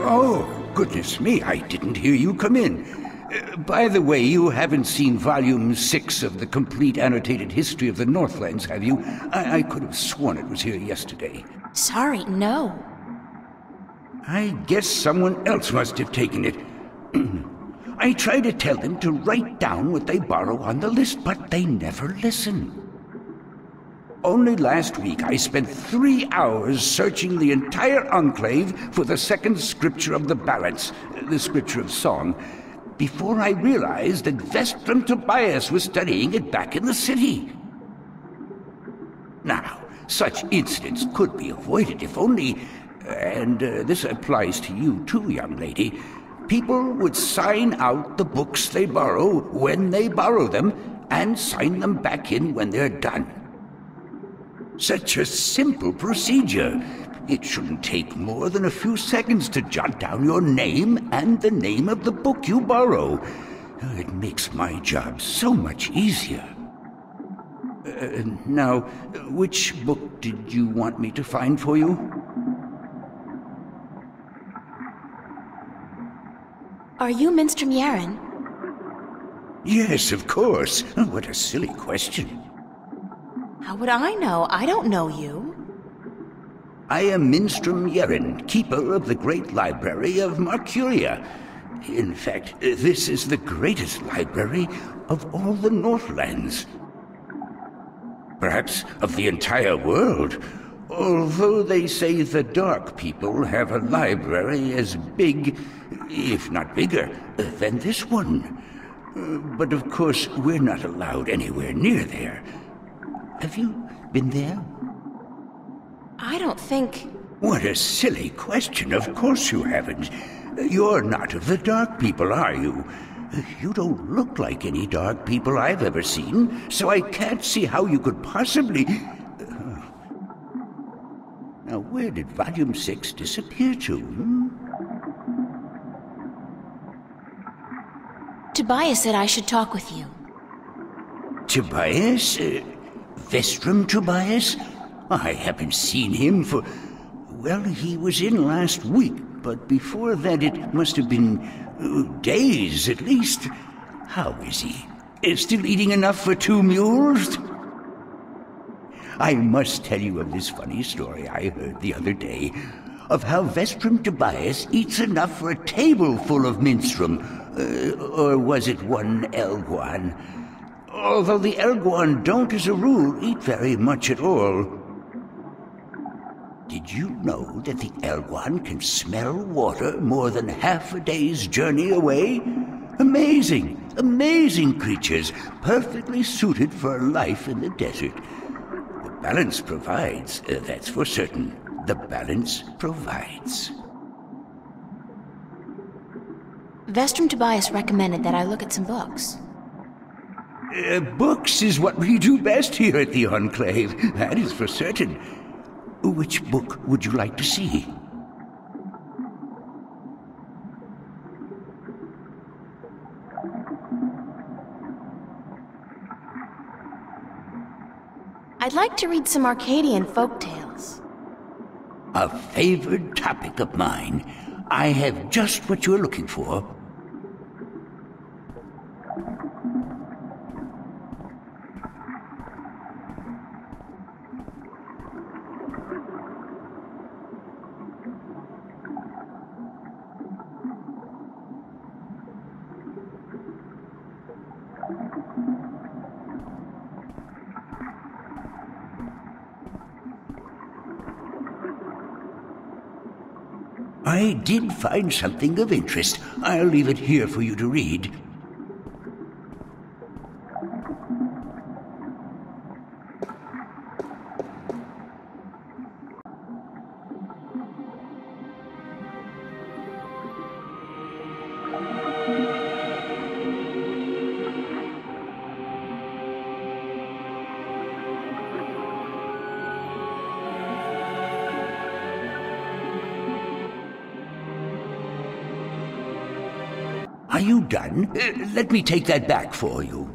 Oh, goodness me, I didn't hear you come in. By the way, you haven't seen Volume 6 of the Complete Annotated History of the Northlands, have you? I could have sworn it was here yesterday. Sorry, no. I guess someone else must have taken it. I try to tell them to write down what they borrow on the list, but they never listen. Only last week I spent 3 hours searching the entire enclave for the second scripture of the balance, the scripture of song, before I realized that Vestrum Tobias was studying it back in the city. Now, such incidents could be avoided if only, and this applies to you too, young lady, people would sign out the books they borrow when they borrow them and sign them back in when they're done. Such a simple procedure. It shouldn't take more than a few seconds to jot down your name and the name of the book you borrow. It makes my job so much easier. Now, which book did you want me to find for you? Are you Minstrom Yaren? Yes, of course. What a silly question. How would I know? I don't know you. I am Minstrom Yaren, keeper of the Great Library of Marcuria. In fact, this is the greatest library of all the Northlands. Perhaps of the entire world, although they say the Dark People have a library as big, if not bigger, than this one. But of course, we're not allowed anywhere near there. Have you been there? I don't think... What a silly question. Of course you haven't. You're not of the Dark People, are you? You don't look like any Dark People I've ever seen, so I can't see how you could possibly... Now, where did Volume 6 disappear to? Tobias said I should talk with you. Tobias? Vestrum Tobias? I haven't seen him for... Well, he was in last week, but before that it must have been days at least. How is he? Still eating enough for 2 mules? I must tell you of this funny story I heard the other day, of how Vestrum Tobias eats enough for a table full of minstrum, or was it one Elguan? Although the Elguan don't, as a rule, eat very much at all. Did you know that the Elguan can smell water more than half a day's journey away? Amazing, amazing creatures, perfectly suited for life in the desert. The balance provides, that's for certain. The balance provides. Vestrum Tobias recommended that I look at some books. Books is what we do best here at the Enclave, that is for certain. Which book would you like to see? I'd like to read some Arcadian folktales. A favored topic of mine. I have just what you're looking for. I did find something of interest. I'll leave it here for you to read. Are you done? Let me take that back for you.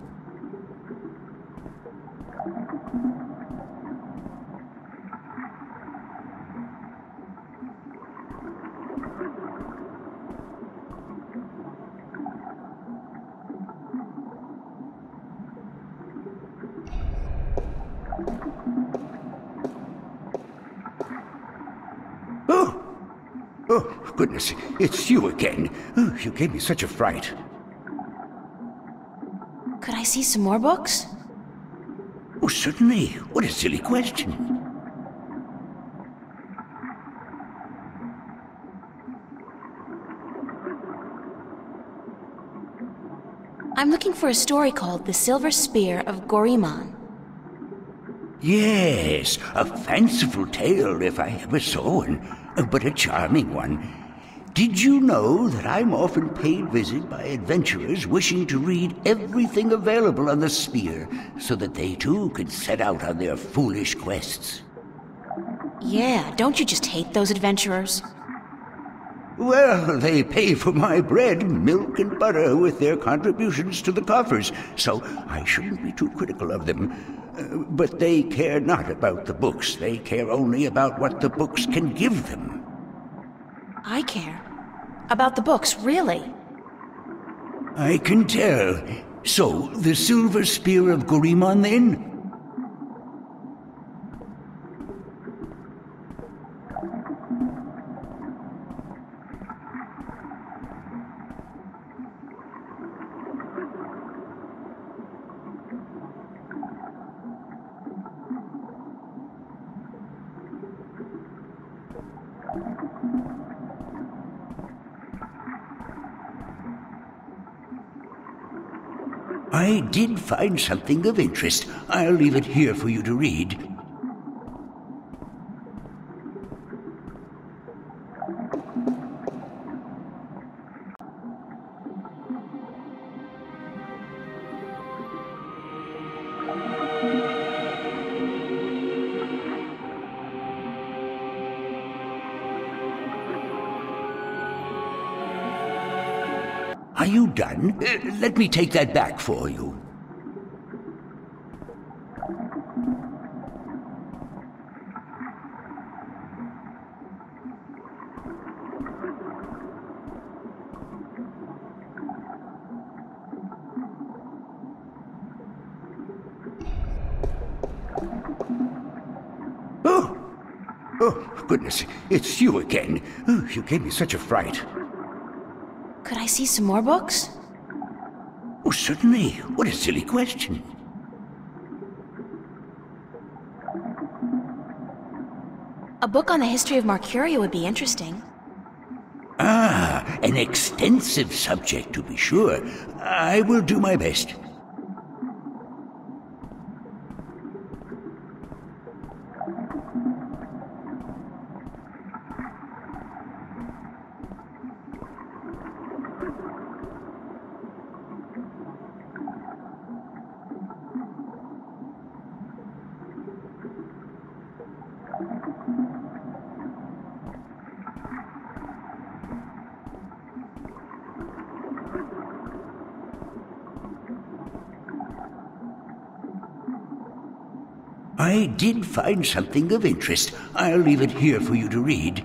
Oh, goodness, it's you again. Oh, you gave me such a fright. Could I see some more books? Oh, certainly. What a silly question. I'm looking for a story called The Silver Spear of Gorimon. Yes, a fanciful tale if I ever saw one, but a charming one. Did you know that I'm often paid visit by adventurers wishing to read everything available on the spear so that they too can set out on their foolish quests? Yeah, don't you just hate those adventurers? Well, they pay for my bread, milk, and butter with their contributions to the coffers, so I shouldn't be too critical of them. But they care not about the books. They care only about what the books can give them. I care. About the books, really? I can tell. So, the Silver Spear of Gorimon, then? I did find something of interest. I'll leave it here for you to read. Are you done? Let me take that back for you. Oh, goodness, it's you again. Oh, you gave me such a fright. Could I see some more books? Oh, certainly. What a silly question. A book on the history of Mercuria would be interesting. Ah, an extensive subject, to be sure. I will do my best. I did find something of interest. I'll leave it here for you to read.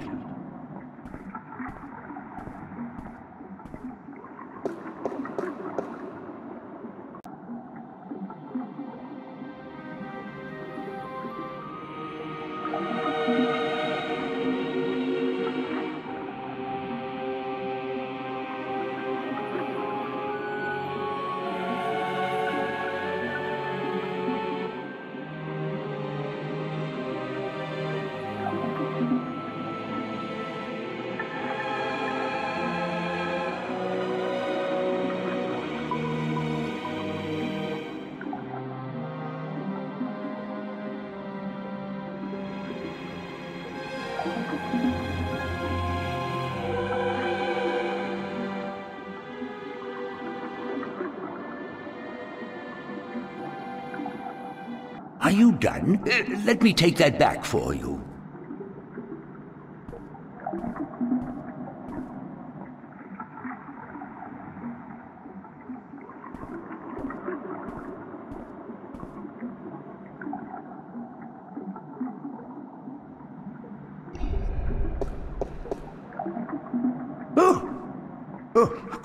Are you done? Let me take that back for you.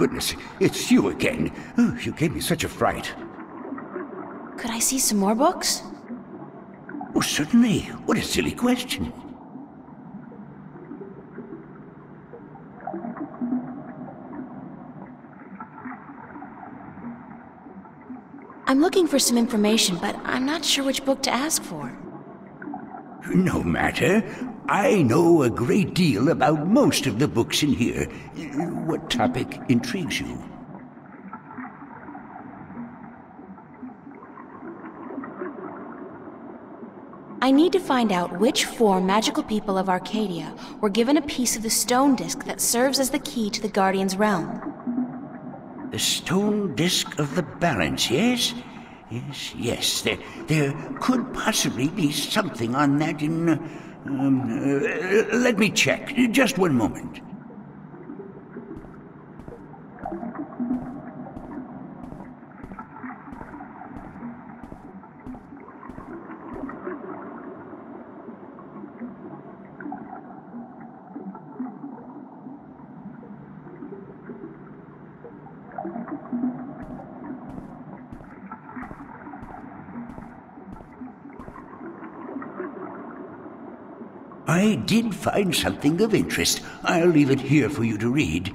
goodness, it's you again. Oh, you gave me such a fright. Could I see some more books? Oh, certainly. What a silly question. I'm looking for some information, but I'm not sure which book to ask for. No matter. I know a great deal about most of the books in here. What topic intrigues you? I need to find out which four magical people of Arcadia were given a piece of the stone disc that serves as the key to the Guardian's realm. The stone disc of the balance, yes? Yes. There could possibly be something on that in... let me check. Just one moment. I did find something of interest. I'll leave it here for you to read.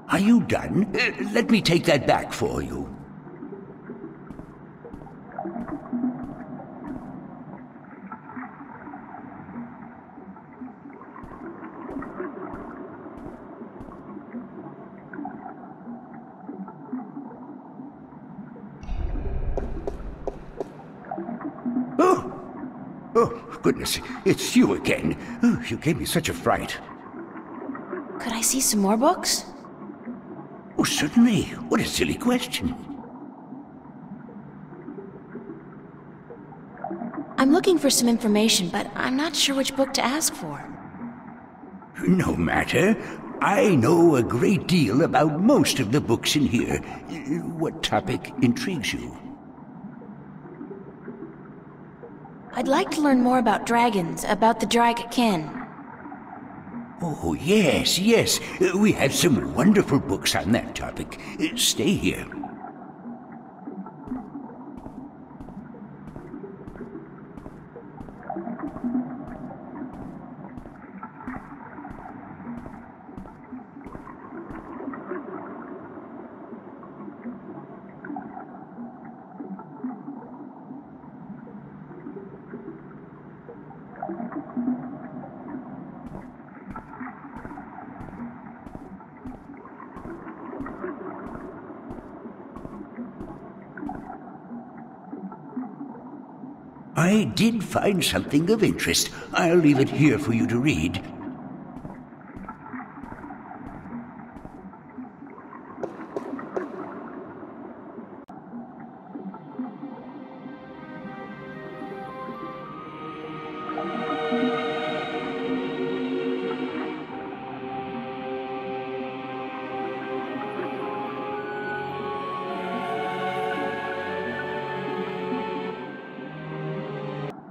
Are you done? Let me take that back for you. Oh, goodness, it's you again. Oh, you gave me such a fright. Could I see some more books? Oh, certainly. What a silly question. I'm looking for some information, but I'm not sure which book to ask for. No matter. I know a great deal about most of the books in here. What topic intrigues you? I'd like to learn more about dragons, about the Dragonkin. Oh, yes. We have some wonderful books on that topic. Stay here. I did find something of interest. I'll leave it here for you to read.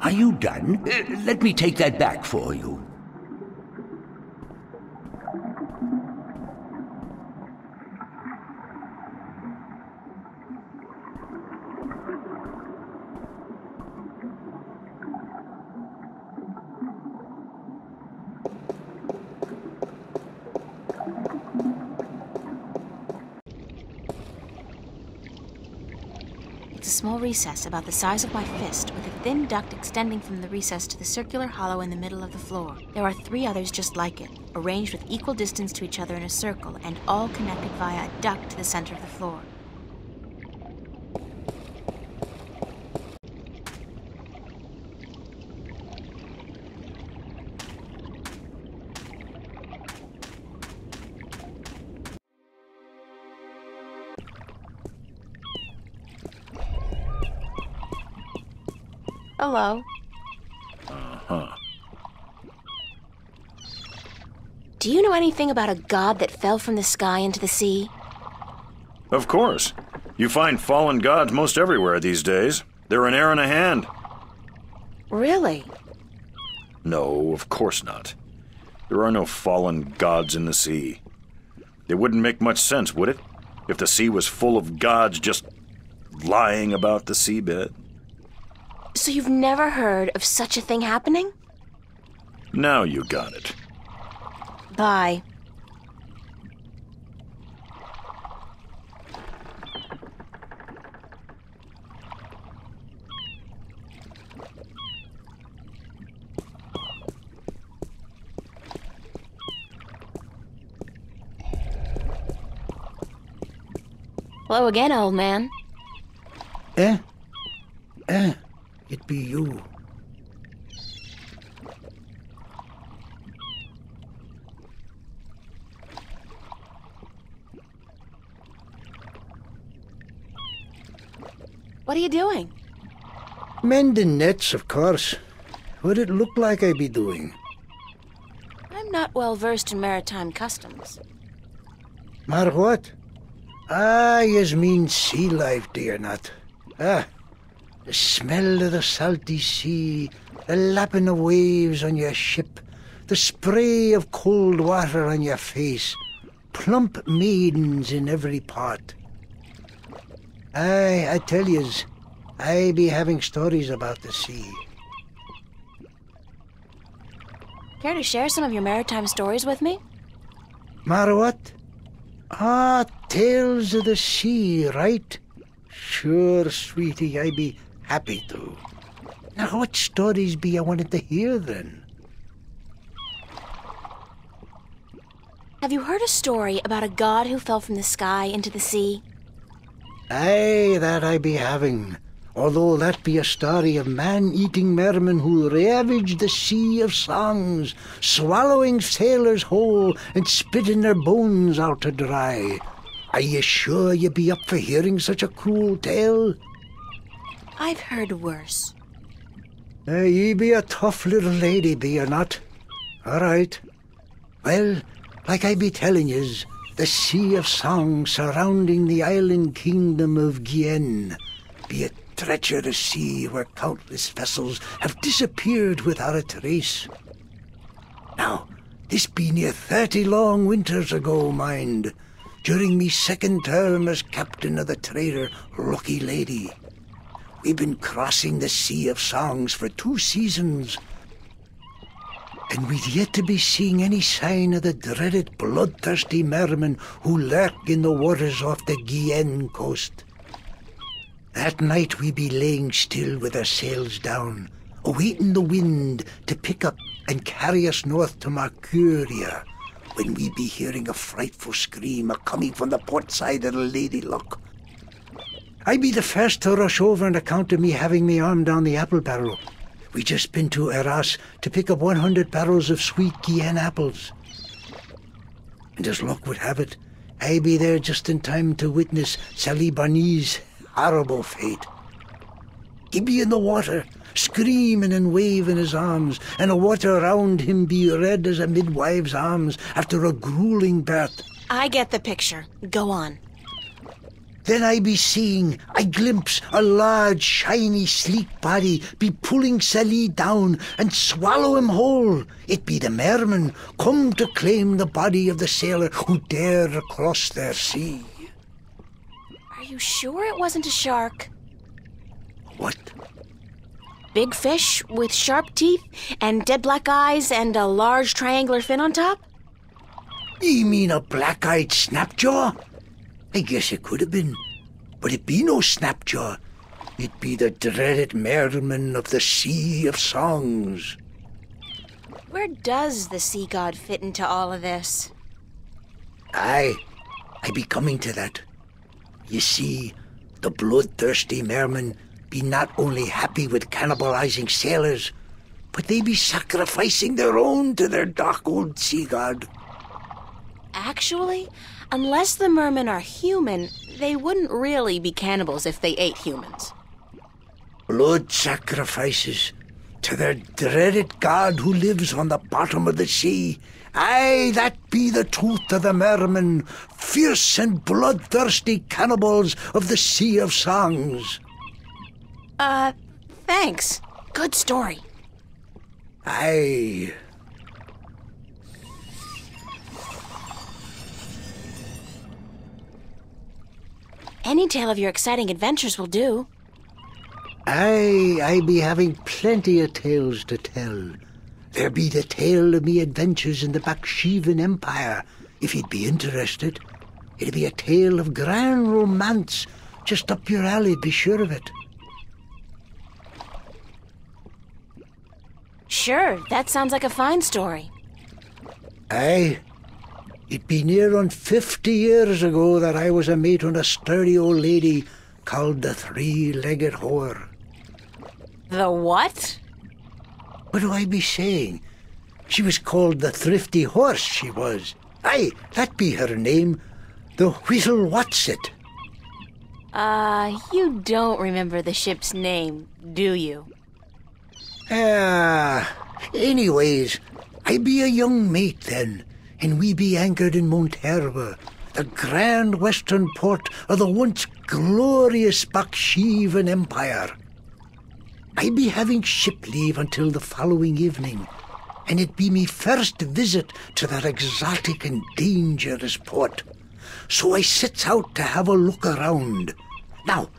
Are you done? Let me take that back for you. It's a small recess about the size of my fist, with a thin duct extending from the recess to the circular hollow in the middle of the floor. There are 3 others just like it, arranged with equal distance to each other in a circle, and all connected via a duct to the center of the floor. Hello. Do you know anything about a god that fell from the sky into the sea? Of course. You find fallen gods most everywhere these days. They're an air and a hand. Really? No, of course not. There are no fallen gods in the sea. It wouldn't make much sense, would it? If the sea was full of gods just lying about the seabed. So you've never heard of such a thing happening? Now you got it. Bye. Hello again, old man. It be you. What are you doing? Mending nets, of course. What it look like I be doing? I'm not well versed in maritime customs. Mar what? Yas mean sea life, do you not? The smell of the salty sea, the lapping of waves on your ship, the spray of cold water on your face, plump maidens in every port. I tell yous, I be having stories about the sea. Care to share some of your maritime stories with me? Mar what? Tales of the sea, right? Sure, sweetie, I be happy to. Now, what stories be I wanted to hear, then? Have you heard a story about a god who fell from the sky into the sea? Aye, that I be having. Although that be a story of man-eating mermen who ravaged the sea of songs, swallowing sailors whole and spitting their bones out to dry. Are you sure you be up for hearing such a cruel tale? I've heard worse. Ye be a tough little lady, be you not? All right. Well, like I be telling yous, the sea of song surrounding the island kingdom of Gien be a treacherous sea where countless vessels have disappeared without a trace. Now, this be near 30 long winters ago, mind, during me second term as captain of the trader Lucky Lady. We've been crossing the sea of songs for 2 seasons, and we'd yet to be seeing any sign of the dreaded bloodthirsty mermen who lurk in the waters off the Guyenne coast. That night we be laying still with our sails down, awaiting the wind to pick up and carry us north to Mercuria, when we be hearing a frightful scream a-coming from the port side of the Lady Luck. I be the first to rush over on account of me having me arm down the apple barrel. We just been to Arras to pick up 100 barrels of sweet Guyenne apples. And as luck would have it, I be there just in time to witness Sally Barney's horrible fate. He be in the water, screaming and waving his arms, and the water around him be red as a midwife's arms after a grueling birth. I get the picture. Go on. Then I be seeing, I glimpse a large, shiny, sleek body be pulling Sally down and swallow him whole. It be the mermen come to claim the body of the sailor who dare across their sea. Are you sure it wasn't a shark? What? Big fish with sharp teeth and dead black eyes and a large triangular fin on top? You mean a black-eyed snapjaw? I guess it could have been, but it be no snapjaw. It be the dreaded merman of the Sea of Songs. Where does the sea god fit into all of this? I be coming to that. You see, the bloodthirsty mermen be not only happy with cannibalizing sailors, but they be sacrificing their own to their dark old sea god. Actually, unless the mermen are human, they wouldn't really be cannibals if they ate humans. Blood sacrifices to their dreaded god who lives on the bottom of the sea Aye, that be the truth of the mermen, fierce and bloodthirsty cannibals of the Sea of Songs. Thanks. Good story. Aye. Any tale of your exciting adventures will do. Aye, I be having plenty of tales to tell. There be the tale of me adventures in the Baksheevan Empire, if you'd be interested. It'll be a tale of grand romance, just up your alley, be sure of it. Sure, that sounds like a fine story. Aye. It be near on 50 years ago that I was a mate on a sturdy old lady called the Three-Legged Whore. The what? What do I be saying? She was called the Thrifty Horse, she was. Aye, that be her name. The Whittle Whatsit. You don't remember the ship's name, do you? Anyways, I be a young mate then, and we be anchored in Monterba, the grand western port of the once glorious Baksheevan Empire. I be having ship leave until the following evening, and it be me first visit to that exotic and dangerous port. So I sets out to have a look around. Now,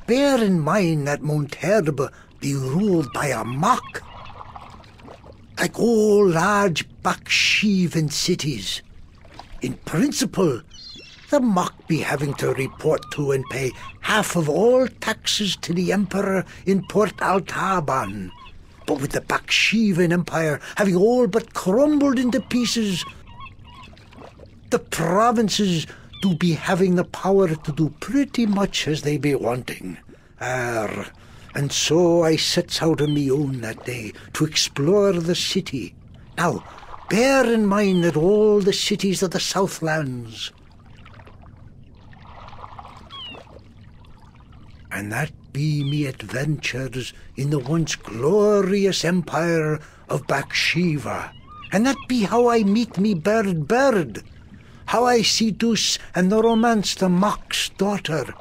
bear in mind that Monterba be ruled by a mock, like all large Baksheevan cities. In principle, the mock be having to report to and pay half of all taxes to the emperor in Port Altaban. But with the Baksheevan Empire having all but crumbled into pieces, the provinces do be having the power to do pretty much as they be wanting. And so I sets out on me own that day to explore the city. Now, bear in mind that all the cities of the Southlands, and that be me adventures in the once glorious empire of Bakshiva. And that be how I meet me bird, how I seduce and romance the mock's daughter,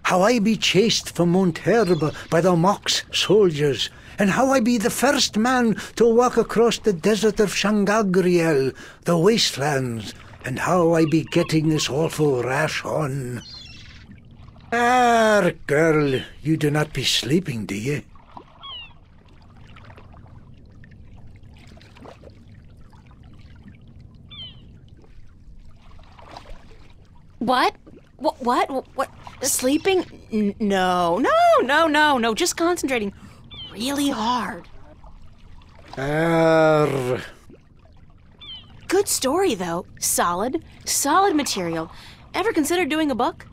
how I be chased from Monterba by the mock's soldiers, and how I be the first man to walk across the desert of Shangagriel, the wastelands, and how I be getting this awful rash on. Girl, you do not be sleeping, do you? What? What? Sleeping? No. Just concentrating really hard. Good story, though. Solid material. Ever considered doing a book?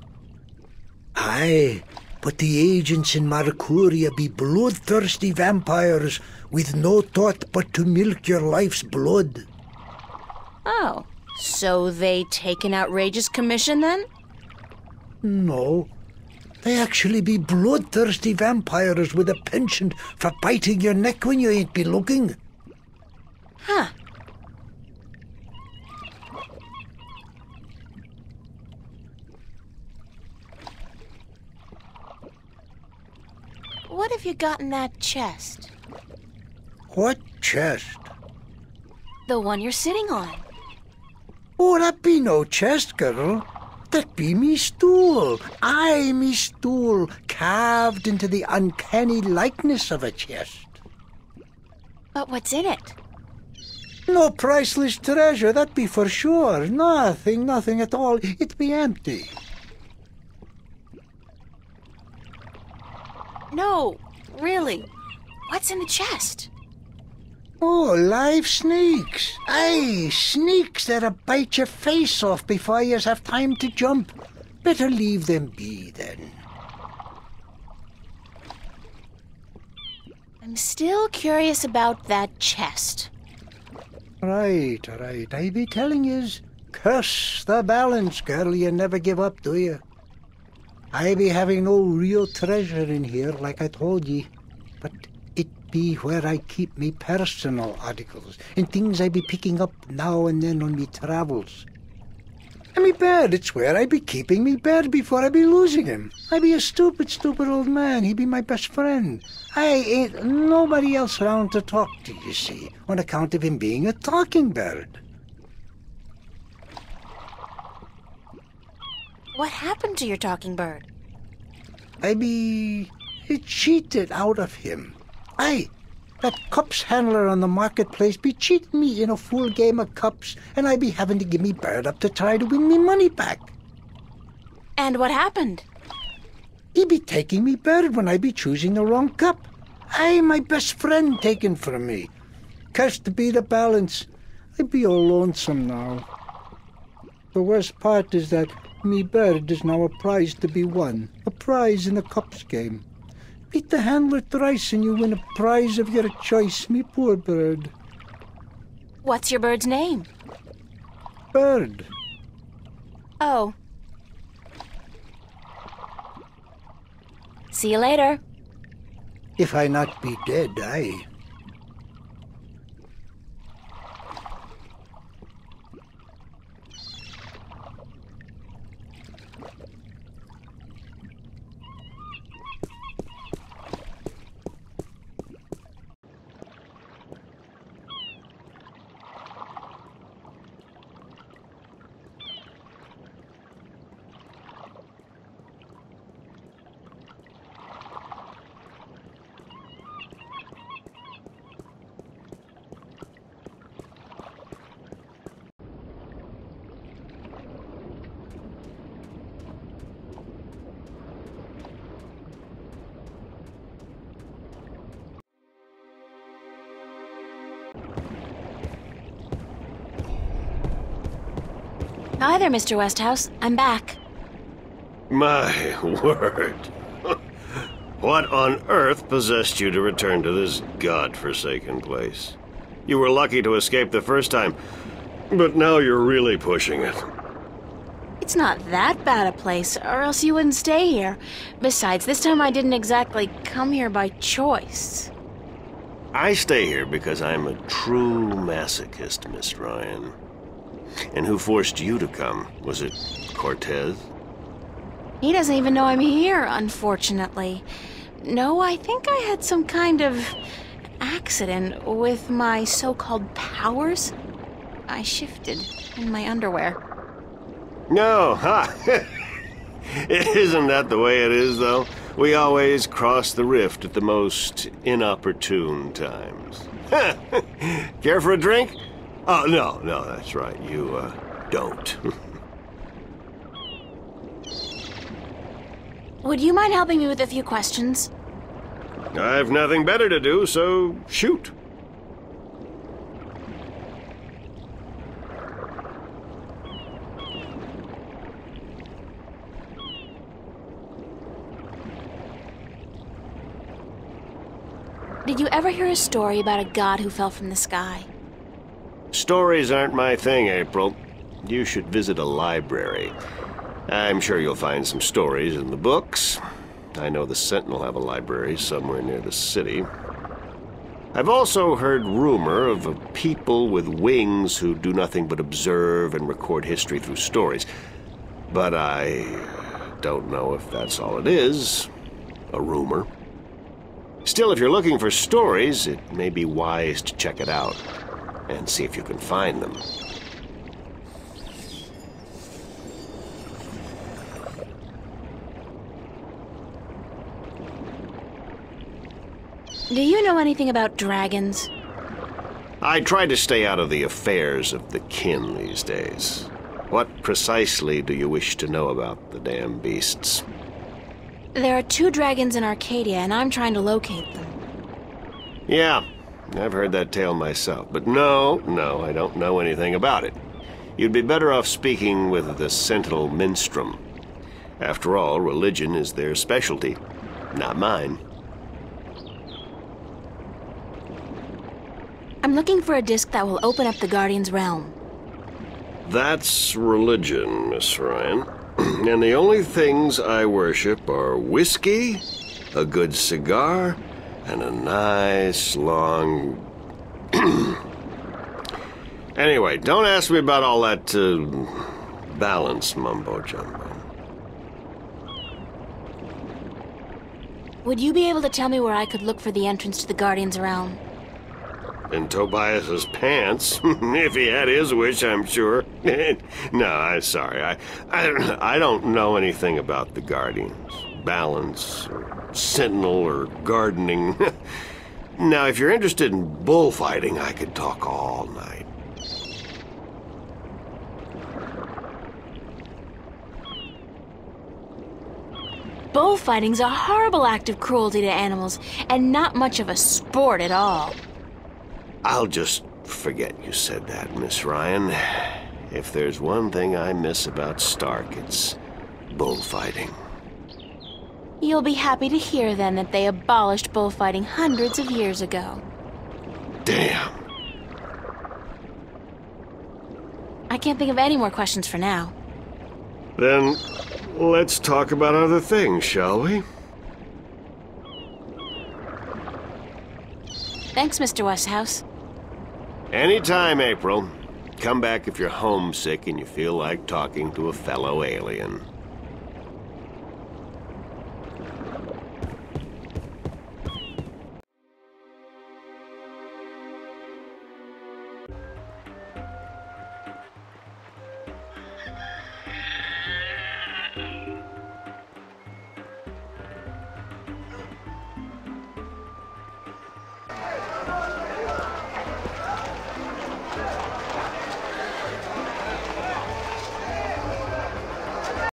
Aye, but the agents in Marcuria be bloodthirsty vampires with no thought but to milk your life's blood. Oh, so they take an outrageous commission, then? No, they actually be bloodthirsty vampires with a penchant for biting your neck when you ain't be looking. Huh. What have you got in that chest? What chest? The one you're sitting on. Oh, that be no chest, girl. That be me stool. Aye, me stool, carved into the uncanny likeness of a chest. But what's in it? No priceless treasure, that be for sure. Nothing at all. It be empty. No, really. What's in the chest? Oh, live snakes. Aye, snakes that'll bite your face off before you have time to jump. Better leave them be, then. I'm still curious about that chest. Right. I be telling yous, curse the balance, girl. You never give up, do you? I be having no real treasure in here, like I told ye. But it be where I keep me personal articles and things I be picking up now and then on me travels. And me bed, it's where I be keeping me bed before I be losing him. I be a stupid old man. He be my best friend. I ain't nobody else around to talk to, you see, on account of him being a talking bird. What happened to your talking bird? I be cheated out of him. Aye, that cups handler on the marketplace be cheating me in a full game of cups, and I be having to give me bird up to try to win me money back. And what happened? He be taking me bird when I be choosing the wrong cup. Aye, my best friend taken from me. Cursed be the balance. I be all lonesome now. The worst part is that me bird is now a prize to be won. A prize in the cups game. Beat the handler thrice and you win a prize of your choice, me poor bird. What's your bird's name? Bird. Oh. See you later. If I not be dead, aye. Hi there, Mr. Westhouse. I'm back. My word. What on earth possessed you to return to this godforsaken place? You were lucky to escape the first time, but now you're really pushing it. It's not that bad a place, or else you wouldn't stay here. Besides, this time I didn't exactly come here by choice. I stay here because I'm a true masochist, Miss Ryan. And who forced you to come? Was it Cortez? He doesn't even know I'm here, unfortunately. No, I think I had some kind of accident with my so-called powers. I shifted in my underwear. No, ha! Isn't that the way it is, though? We always cross the rift at the most inopportune times. Care for a drink? Oh, no, that's right. You, don't. Would you mind helping me with a few questions? I've nothing better to do, so shoot. Did you ever hear a story about a god who fell from the sky? Stories aren't my thing, April. You should visit a library. I'm sure you'll find some stories in the books. I know the Sentinel have a library somewhere near the city. I've also heard rumor of a people with wings who do nothing but observe and record history through stories. But I don't know if that's all it is. A rumor. Still, if you're looking for stories, it may be wise to check it out and see if you can find them. Do you know anything about dragons? I try to stay out of the affairs of the kin these days. What precisely do you wish to know about the damn beasts? There are 2 dragons in Arcadia, and I'm trying to locate them. Yeah, I've heard that tale myself. But no, I don't know anything about it. You'd be better off speaking with the Sentinel Minstrom. After all, religion is their specialty, not mine. I'm looking for a disc that will open up the Guardian's realm. That's religion, Miss Ryan. And the only things I worship are whiskey, a good cigar, and a nice long... Anyway, don't ask me about all that balance mumbo-jumbo. Would you be able to tell me where I could look for the entrance to the Guardian's realm? In Tobias's pants, if he had his wish, I'm sure. No, I'm sorry. I don't know anything about the Guardians. Balance, or Sentinel, or gardening. Now, if you're interested in bullfighting, I could talk all night. Bullfighting's a horrible act of cruelty to animals, and not much of a sport at all. I'll just forget you said that, Miss Ryan. If there's one thing I miss about Stark, it's bullfighting. You'll be happy to hear, then, that they abolished bullfighting hundreds of years ago. Damn. I can't think of any more questions for now. Then, let's talk about other things, shall we? Thanks, Mr. Westhouse. Anytime, April. Come back if you're homesick and you feel like talking to a fellow alien.